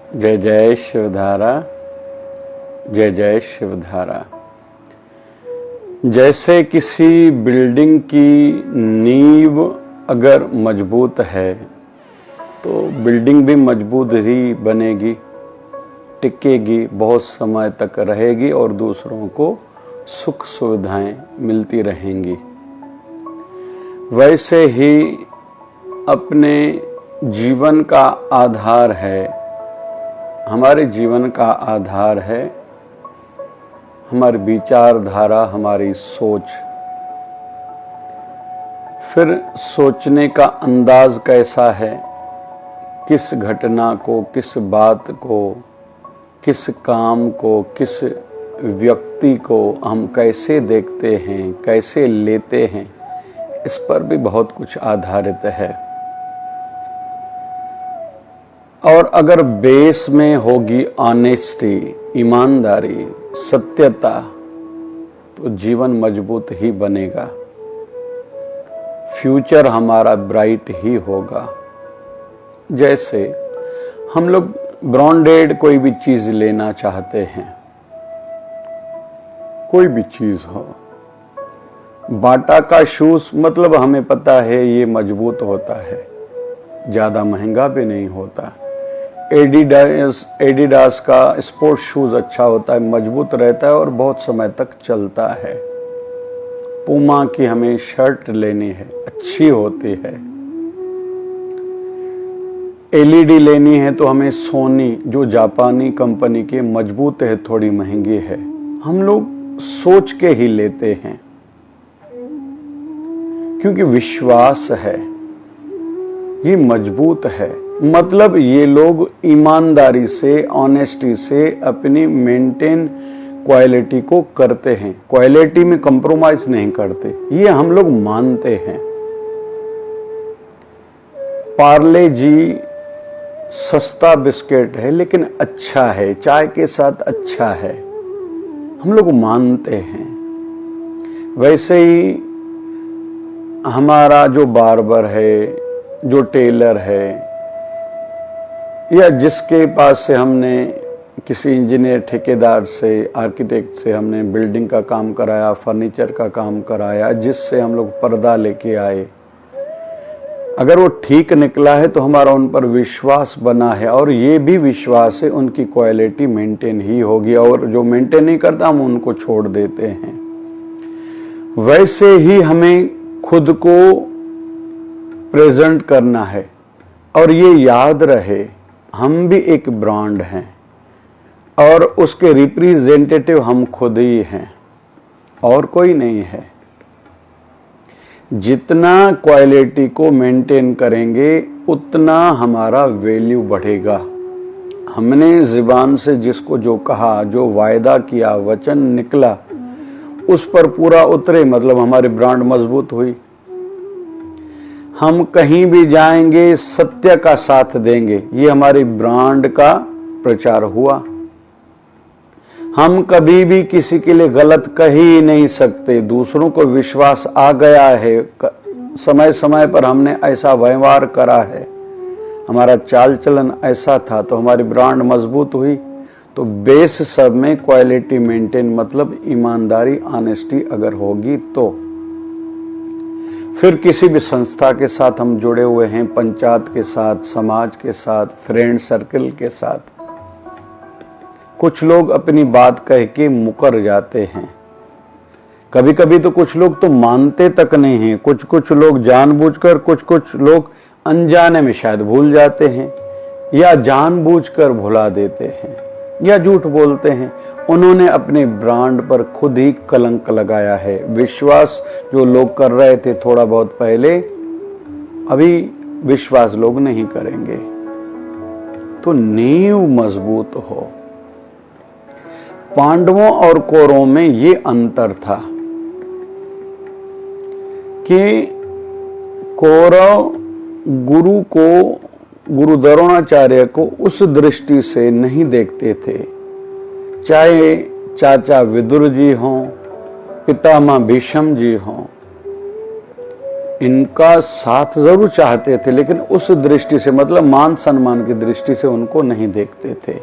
जय जय शिवधारा, जय जय शिवधारा। जैसे किसी बिल्डिंग की नींव अगर मजबूत है तो बिल्डिंग भी मजबूत ही बनेगी, टिकेगी, बहुत समय तक रहेगी और दूसरों को सुख सुविधाएं मिलती रहेंगी। वैसे ही अपने जीवन का आधार है, हमारे जीवन का आधार है हमारी विचारधारा, हमारी सोच। फिर सोचने का अंदाज कैसा है, किस घटना को, किस बात को, किस काम को, किस व्यक्ति को हम कैसे देखते हैं, कैसे लेते हैं, इस पर भी बहुत कुछ आधारित है। और अगर बेस में होगी ऑनेस्टी, ईमानदारी, सत्यता, तो जीवन मजबूत ही बनेगा, फ्यूचर हमारा ब्राइट ही होगा। जैसे हम लोग ब्रांडेड कोई भी चीज लेना चाहते हैं, कोई भी चीज हो, बाटा का शूज, मतलब हमें पता है ये मजबूत होता है, ज्यादा महंगा भी नहीं होता। एडिडास का स्पोर्ट्स शूज अच्छा होता है, मजबूत रहता है और बहुत समय तक चलता है। पूमा की हमें शर्ट लेनी है, अच्छी होती है। एलईडी लेनी है तो हमें सोनी, जो जापानी कंपनी की, मजबूत है, थोड़ी महंगी है। हम लोग सोच के ही लेते हैं क्योंकि विश्वास है, ये मजबूत है। मतलब ये लोग ईमानदारी से, ऑनेस्टी से अपनी मेंटेन क्वालिटी को करते हैं, क्वालिटी में कंप्रोमाइज नहीं करते, ये हम लोग मानते हैं। पार्ले जी सस्ता बिस्किट है लेकिन अच्छा है, चाय के साथ अच्छा है, हम लोग मानते हैं। वैसे ही हमारा जो बार्बर है, जो टेलर है, या जिसके पास से हमने किसी इंजीनियर, ठेकेदार से, आर्किटेक्ट से हमने बिल्डिंग का काम कराया, फर्नीचर का काम कराया, जिससे हम लोग पर्दा लेके आए, अगर वो ठीक निकला है तो हमारा उन पर विश्वास बना है और ये भी विश्वास है उनकी क्वालिटी मेंटेन ही होगी, और जो मेंटेन नहीं करता हम उनको छोड़ देते हैं। वैसे ही हमें खुद को प्रेजेंट करना है और ये याद रहे हम भी एक ब्रांड हैं और उसके रिप्रेजेंटेटिव हम खुद ही हैं और कोई नहीं है। जितना क्वालिटी को मेंटेन करेंगे उतना हमारा वैल्यू बढ़ेगा। हमने जुबान से जिसको जो कहा, जो वायदा किया, वचन निकला, उस पर पूरा उतरे, मतलब हमारी ब्रांड मजबूत हुई। हम कहीं भी जाएंगे सत्य का साथ देंगे, ये हमारी ब्रांड का प्रचार हुआ। हम कभी भी किसी के लिए गलत कह ही नहीं सकते, दूसरों को विश्वास आ गया है, समय समय पर हमने ऐसा व्यवहार करा है, हमारा चाल चलन ऐसा था, तो हमारी ब्रांड मजबूत हुई। तो बेस सब में क्वालिटी मेंटेन, मतलब ईमानदारी, ऑनेस्टी अगर होगी तो फिर किसी भी संस्था के साथ हम जुड़े हुए हैं, पंचायत के साथ, समाज के साथ, फ्रेंड सर्कल के साथ, कुछ लोग अपनी बात कह के मुकर जाते हैं। कभी कभी तो कुछ लोग तो मानते तक नहीं हैं, कुछ लोग जानबूझकर, कुछ लोग अनजाने में शायद भूल जाते हैं या जानबूझकर भुला देते हैं या झूठ बोलते हैं। उन्होंने अपने ब्रांड पर खुद ही कलंक लगाया है। विश्वास जो लोग कर रहे थे थोड़ा बहुत पहले, अभी विश्वास लोग नहीं करेंगे। तो नींव मजबूत हो। पांडवों और कौरवों में ये अंतर था कि कौरव गुरु द्रोणाचार्य को उस दृष्टि से नहीं देखते थे, चाहे चाचा विदुर जी हों, पितामह भीष्म जी हों, इनका साथ जरूर चाहते थे, लेकिन उस दृष्टि से, मतलब मान सम्मान की दृष्टि से उनको नहीं देखते थे।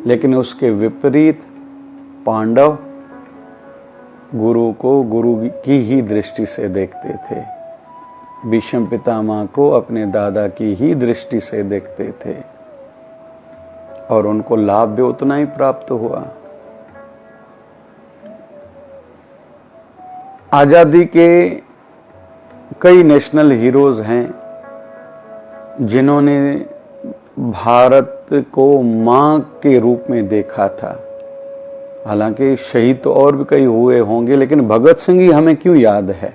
लेकिन उसके विपरीत पांडव गुरु को गुरु की ही दृष्टि से देखते थे, भीष्म पितामह को अपने दादा की ही दृष्टि से देखते थे, और उनको लाभ भी उतना ही प्राप्त हुआ। आजादी के कई नेशनल हीरोज हैं जिन्होंने भारत को मां के रूप में देखा था। हालांकि शहीद तो और भी कई हुए होंगे, लेकिन भगत सिंह ही हमें क्यों याद है?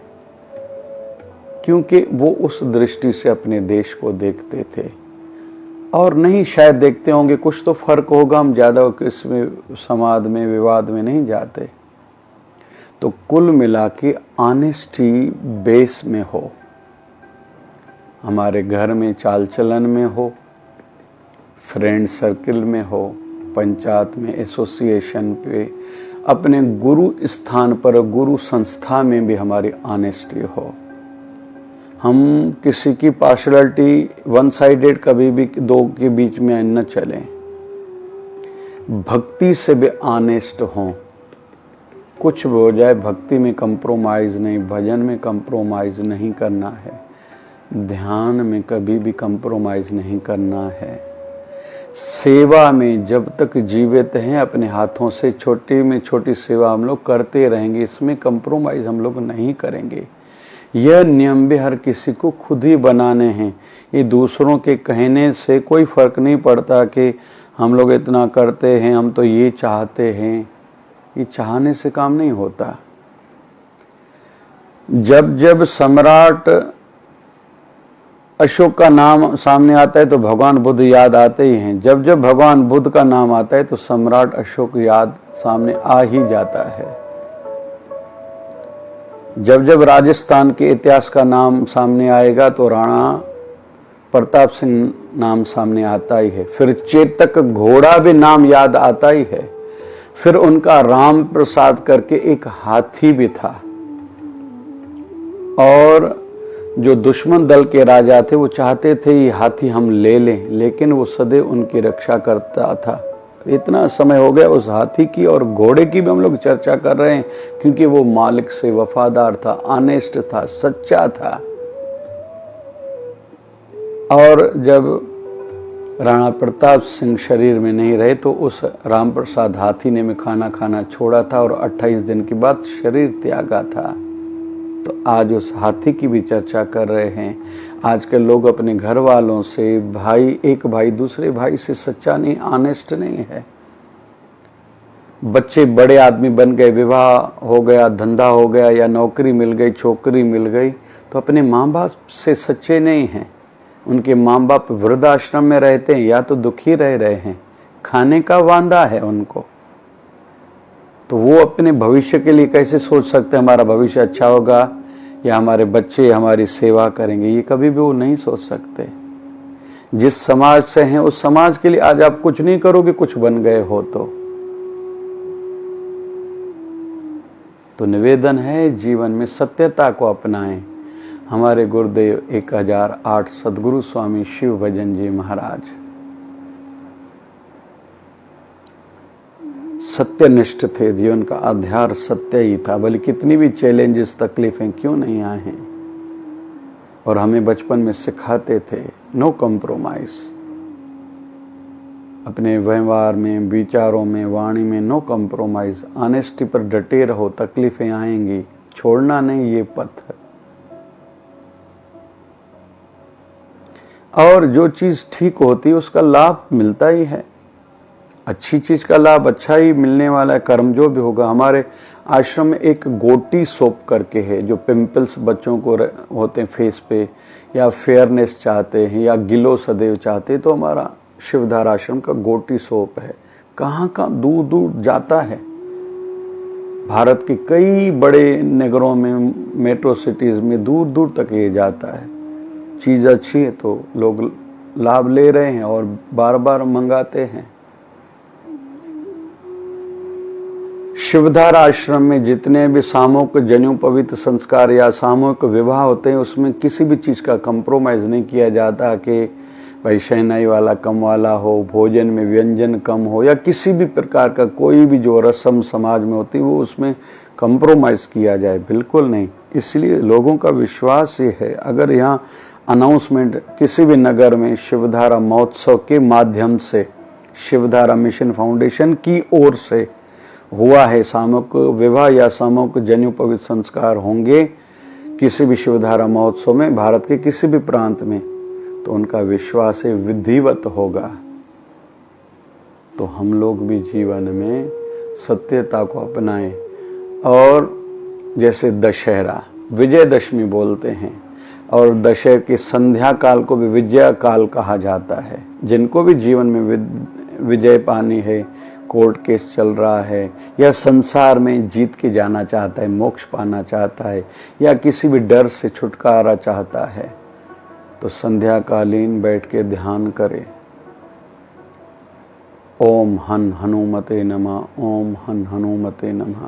क्योंकि वो उस दृष्टि से अपने देश को देखते थे। और नहीं शायद देखते होंगे, कुछ तो फर्क होगा, हम ज्यादा इसमें समाज में विवाद में नहीं जाते। तो कुल मिला के ऑनेस्टी बेस में हो, हमारे घर में चाल चलन में हो, फ्रेंड सर्किल में हो, पंचायत में, एसोसिएशन पे, अपने गुरु स्थान पर, गुरु संस्था में भी हमारी ऑनेस्टी हो। हम किसी की पार्शलिटी वन साइडेड कभी भी दो के बीच में न चलें। भक्ति से भी ऑनेस्ट हों। कुछ भी हो जाए, भक्ति में कंप्रोमाइज नहीं, भजन में कंप्रोमाइज नहीं करना है, ध्यान में कभी भी कंप्रोमाइज नहीं करना है, सेवा में जब तक जीवित हैं अपने हाथों से छोटी में छोटी सेवा हम लोग करते रहेंगे, इसमें कंप्रोमाइज हम लोग नहीं करेंगे। यह नियम भी हर किसी को खुद ही बनाने हैं। ये दूसरों के कहने से कोई फर्क नहीं पड़ता कि हम लोग इतना करते हैं, हम तो ये चाहते हैं। ये चाहने से काम नहीं होता। जब जब सम्राट अशोक का नाम सामने आता है तो भगवान बुद्ध याद आते ही हैं। जब जब भगवान बुद्ध का नाम आता है तो सम्राट अशोक याद सामने आ ही जाता है। जब जब राजस्थान के इतिहास का नाम सामने आएगा तो राणा प्रताप सिंह नाम सामने आता ही है। फिर चेतक घोड़ा भी नाम याद आता ही है। फिर उनका राम प्रसाद करके एक हाथी भी था, और जो दुश्मन दल के राजा थे वो चाहते थे ये हाथी हम ले लें, लेकिन वो सदैव उनकी रक्षा करता था। इतना समय हो गया उस हाथी की और घोड़े की भी हम लोग चर्चा कर रहे हैं, क्योंकि वो मालिक से वफादार था, ऑनेस्ट था, सच्चा था। और जब राणा प्रताप सिंह शरीर में नहीं रहे तो उस राम प्रसाद हाथी ने में खाना खाना छोड़ा था और 28 दिन के बाद शरीर त्यागा था। तो आज उस हाथी की भी चर्चा कर रहे हैं। आज के लोग अपने घर वालों से, भाई एक भाई दूसरे भाई से सच्चा नहीं, ऑनेस्ट नहीं है। बच्चे बड़े आदमी बन गए, विवाह हो गया, धंधा हो गया, या नौकरी मिल गई, छोकरी मिल गई, तो अपने माँ बाप से सच्चे नहीं हैं। उनके माँ बाप वृद्धाश्रम में रहते हैं या तो दुखी रह रहे हैं, खाने का वांदा है उनको, तो वो अपने भविष्य के लिए कैसे सोच सकते हैं हमारा भविष्य अच्छा होगा या हमारे बच्चे हमारी सेवा करेंगे? ये कभी भी वो नहीं सोच सकते। जिस समाज से हैं उस समाज के लिए आज आप कुछ नहीं करोगे, कुछ बन गए हो तो निवेदन है जीवन में सत्यता को अपनाएं। हमारे गुरुदेव 1008 सद्गुरु स्वामी शिव भजन जी महाराज सत्यनिष्ठ थे। जीवन का आधार सत्य ही था, भले कितनी भी चैलेंजेस तकलीफें क्यों नहीं आए हैं। और हमें बचपन में सिखाते थे नो कॉम्प्रोमाइज, अपने व्यवहार में, विचारों में, वाणी में नो कॉम्प्रोमाइज, ऑनेस्टी पर डटे रहो, तकलीफें आएंगी, छोड़ना नहीं ये पथ। और जो चीज ठीक होती है उसका लाभ मिलता ही है, अच्छी चीज का लाभ अच्छा ही मिलने वाला है, कर्म जो भी होगा। हमारे आश्रम में एक गोटी सोप करके है, जो पिंपल्स बच्चों को होते हैं फेस पे, या फेयरनेस चाहते हैं या गिलो सदैव चाहते हैं, तो हमारा शिवधारा आश्रम का गोटी सोप है। कहाँ कहाँ दूर दूर जाता है, भारत के कई बड़े नगरों में, मेट्रो सिटीज में दूर दूर तक ये जाता है। चीज अच्छी है तो लोग लाभ ले रहे हैं और बार बार मंगाते हैं। शिवधारा आश्रम में जितने भी सामूहिक जनेऊ पवित्र संस्कार या सामूहिक विवाह होते हैं, उसमें किसी भी चीज़ का कंप्रोमाइज़ नहीं किया जाता कि भाई शहनाई वाला कम वाला हो, भोजन में व्यंजन कम हो, या किसी भी प्रकार का कोई भी जो रस्म समाज में होती है वो उसमें कंप्रोमाइज़ किया जाए, बिल्कुल नहीं। इसलिए लोगों का विश्वास ये है, अगर यहाँ अनाउंसमेंट किसी भी नगर में शिवधारा महोत्सव के माध्यम से शिवधारा मिशन फाउंडेशन की ओर से हुआ है, सामूहिक विवाह या सामूहिक जनेऊ पवित्र संस्कार होंगे किसी भी शिवधारा महोत्सव में भारत के किसी भी प्रांत में, तो उनका विश्वास है विधिवत होगा। तो हम लोग भी जीवन में सत्यता को अपनाएं। और जैसे दशहरा विजयदशमी बोलते हैं, और दशहरे की संध्या काल को भी विजय काल कहा जाता है। जिनको भी जीवन में विजय पानी है, कोर्ट केस चल रहा है, या संसार में जीत के जाना चाहता है, मोक्ष पाना चाहता है, या किसी भी डर से छुटकारा चाहता है, तो संध्याकालीन बैठ के ध्यान करें। ओम हन हनुमते नमः, ओम हन हनुमते नमः।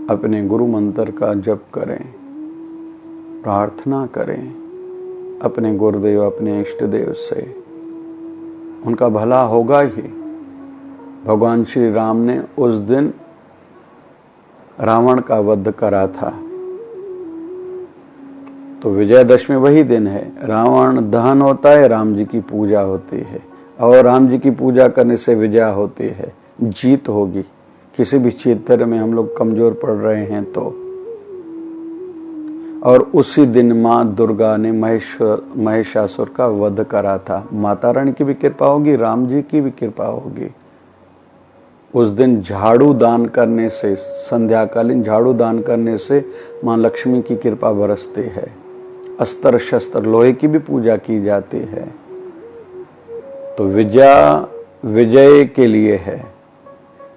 अपने गुरु मंत्र का जप करें, प्रार्थना करें अपने गुरुदेव, अपने इष्ट देव से, उनका भला होगा ही। भगवान श्री राम ने उस दिन रावण का वध करा था, तो विजयदशमी वही दिन है। रावण दहन होता है, राम जी की पूजा होती है, और राम जी की पूजा करने से विजय होती है, जीत होगी। किसी भी क्षेत्र में हम लोग कमजोर पड़ रहे हैं तो, और उसी दिन माँ दुर्गा ने महिषासुर का वध करा था। माता रानी की भी कृपा होगी, राम जी की भी कृपा होगी। उस दिन झाड़ू दान करने से, संध्याकालीन झाड़ू दान करने से माँ लक्ष्मी की कृपा बरसती है। अस्त्र शस्त्र लोहे की भी पूजा की जाती है। तो विजय के लिए है।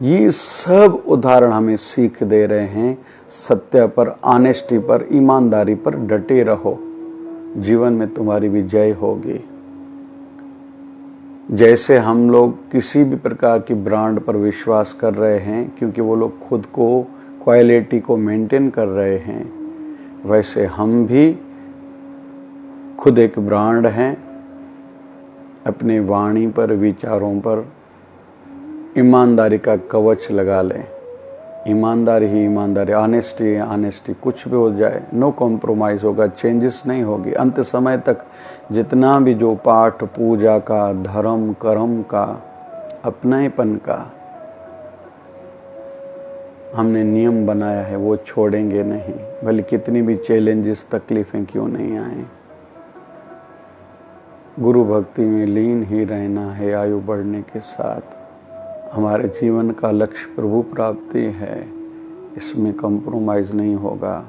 ये सब उदाहरण हमें सीख दे रहे हैं, सत्य पर, ऑनेस्टी पर, ईमानदारी पर डटे रहो, जीवन में तुम्हारी विजय होगी। जैसे हम लोग किसी भी प्रकार की ब्रांड पर विश्वास कर रहे हैं, क्योंकि वो लोग खुद को, क्वालिटी को मेंटेन कर रहे हैं, वैसे हम भी खुद एक ब्रांड हैं। अपने वाणी पर, विचारों पर ईमानदारी का कवच लगा लें। ईमानदारी ही ईमानदारी, ऑनेस्टी ऑनेस्टी, कुछ भी हो जाए नो कॉम्प्रोमाइज़ होगा, चेंजेस नहीं होगी। अंत समय तक जितना भी जो पाठ पूजा का, धर्म कर्म का, अपनापन का हमने नियम बनाया है, वो छोड़ेंगे नहीं, भले कितनी भी चैलेंजेस तकलीफें क्यों नहीं आए। गुरु भक्ति में लीन ही रहना है। आयु बढ़ने के साथ हमारे जीवन का लक्ष्य प्रभु प्राप्ति है, इसमें कंप्रोमाइज़ नहीं होगा।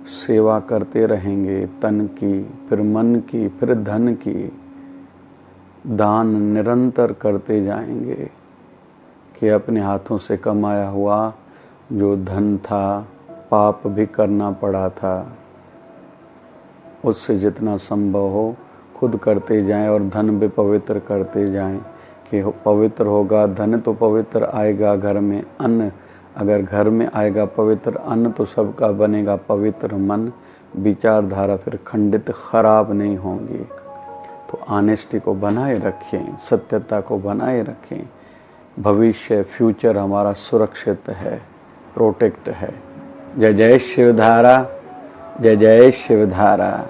सेवा करते रहेंगे, तन की, फिर मन की, फिर धन की। दान निरंतर करते जाएंगे कि अपने हाथों से कमाया हुआ जो धन था, पाप भी करना पड़ा था, उससे जितना संभव हो खुद करते जाएं, और धन भी पवित्र करते जाएं कि पवित्र होगा धन तो पवित्र आएगा घर में अन्न, अगर घर में आएगा पवित्र अन्न तो सबका बनेगा पवित्र मन। विचारधारा फिर खंडित खराब नहीं होंगी। तो ऑनेस्टी को बनाए रखें, सत्यता को बनाए रखें। भविष्य, फ्यूचर हमारा सुरक्षित है, प्रोटेक्ट है। जय जय शिवधारा, जय जय शिवधारा।